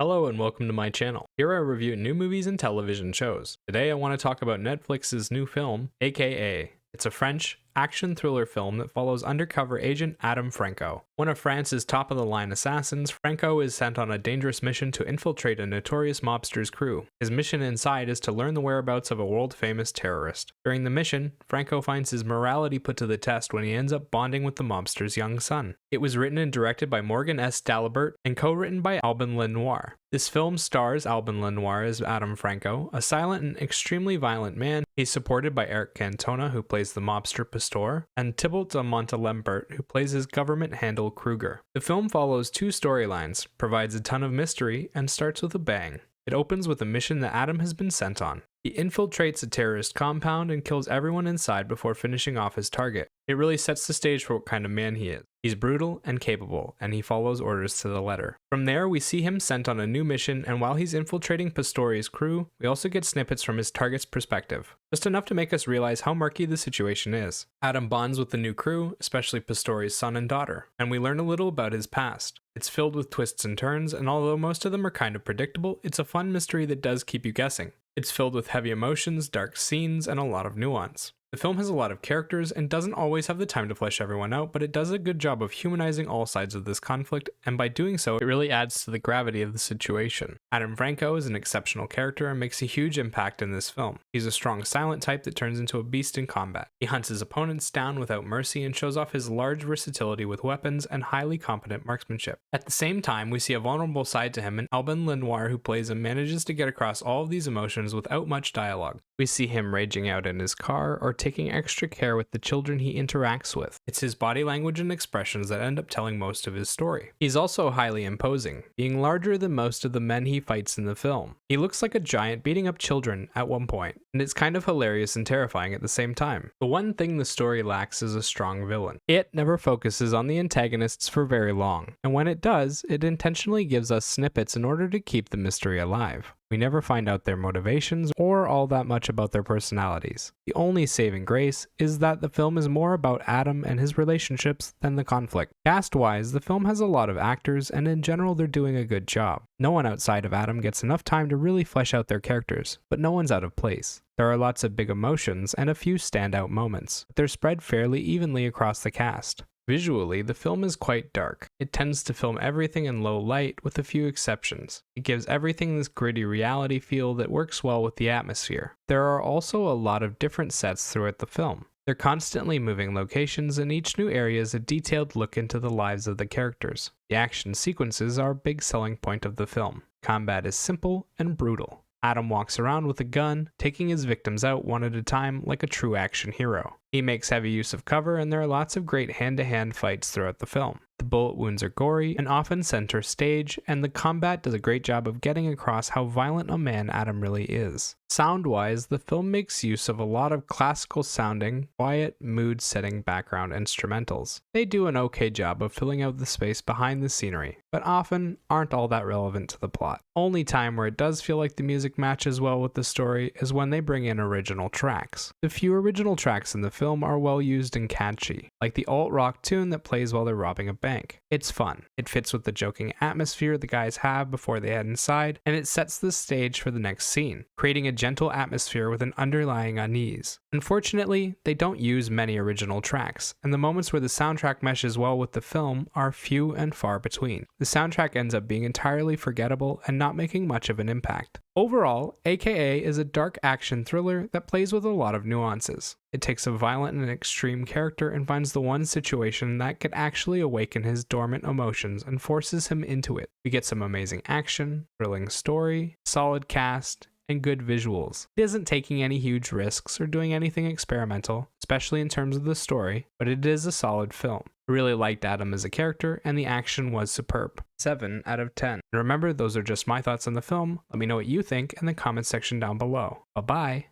Hello and welcome to my channel. Here I review new movies and television shows. Today I want to talk about Netflix's new film, AKA. It's a French action thriller film that follows undercover agent Adam Franco. One of France's top-of-the-line assassins, Franco is sent on a dangerous mission to infiltrate a notorious mobster's crew. His mission inside is to learn the whereabouts of a world-famous terrorist. During the mission, Franco finds his morality put to the test when he ends up bonding with the mobster's young son. It was written and directed by Morgan S. Dalibert and co-written by Alban Lenoir. This film stars Alban Lenoir as Adam Franco, a silent and extremely violent man. He's supported by Eric Cantona, who plays the mobster Pastor, and Thibault de Montalembert, who plays his government handle Kruger. The film follows two storylines, provides a ton of mystery, and starts with a bang. It opens with a mission that Adam has been sent on. He infiltrates a terrorist compound and kills everyone inside before finishing off his target. It really sets the stage for what kind of man he is. He's brutal and capable, and he follows orders to the letter. From there, we see him sent on a new mission, and while he's infiltrating Pastori's crew, we also get snippets from his target's perspective, just enough to make us realize how murky the situation is. Adam bonds with the new crew, especially Pastori's son and daughter, and we learn a little about his past. It's filled with twists and turns, and although most of them are kind of predictable, it's a fun mystery that does keep you guessing. It's filled with heavy emotions, dark scenes, and a lot of nuance. The film has a lot of characters and doesn't always have the time to flesh everyone out, but it does a good job of humanizing all sides of this conflict, and by doing so, it really adds to the gravity of the situation. Adam Franco is an exceptional character and makes a huge impact in this film. He's a strong silent type that turns into a beast in combat. He hunts his opponents down without mercy and shows off his large versatility with weapons and highly competent marksmanship. At the same time, we see a vulnerable side to him in Alban Lenoir, who plays him, manages to get across all of these emotions without much dialogue. We see him raging out in his car or taking extra care with the children he interacts with. It's his body language and expressions that end up telling most of his story. He's also highly imposing, being larger than most of the men he fights in the film. He looks like a giant beating up children at one point, and it's kind of hilarious and terrifying at the same time. The one thing the story lacks is a strong villain. It never focuses on the antagonists for very long, and when it does, it intentionally gives us snippets in order to keep the mystery alive. We never find out their motivations or all that much about their personalities. The only saving grace is that the film is more about Adam and his relationships than the conflict. Cast-wise, the film has a lot of actors, and in general they're doing a good job. No one outside of Adam gets enough time to really flesh out their characters, but no one's out of place. There are lots of big emotions and a few standout moments, but they're spread fairly evenly across the cast. Visually, the film is quite dark. It tends to film everything in low light with a few exceptions. It gives everything this gritty reality feel that works well with the atmosphere. There are also a lot of different sets throughout the film. They're constantly moving locations, and each new area is a detailed look into the lives of the characters. The action sequences are a big selling point of the film. Combat is simple and brutal. Adam walks around with a gun, taking his victims out one at a time like a true action hero. He makes heavy use of cover, and there are lots of great hand-to-hand fights throughout the film. The bullet wounds are gory and often center stage, and the combat does a great job of getting across how violent a man Adam really is. Sound-wise, the film makes use of a lot of classical sounding, quiet, mood-setting background instrumentals. They do an okay job of filling out the space behind the scenery, but often aren't all that relevant to the plot. Only time where it does feel like the music matches well with the story is when they bring in original tracks. The few original tracks in the film are well used and catchy, like the alt-rock tune that plays while they're robbing a bank. It's fun. It fits with the joking atmosphere the guys have before they head inside, and it sets the stage for the next scene, creating a gentle atmosphere with an underlying unease. Unfortunately, they don't use many original tracks, and the moments where the soundtrack meshes well with the film are few and far between. The soundtrack ends up being entirely forgettable and not making much of an impact. Overall, AKA is a dark action thriller that plays with a lot of nuances. It takes a violent and extreme character and finds the one situation that could actually awaken his dormant emotions and forces him into it. We get some amazing action, thrilling story, solid cast, and good visuals. It isn't taking any huge risks or doing anything experimental, especially in terms of the story, but it is a solid film. I really liked Adam as a character, and the action was superb. 7 out of 10. And remember, those are just my thoughts on the film. Let me know what you think in the comments section down below. Bye-bye.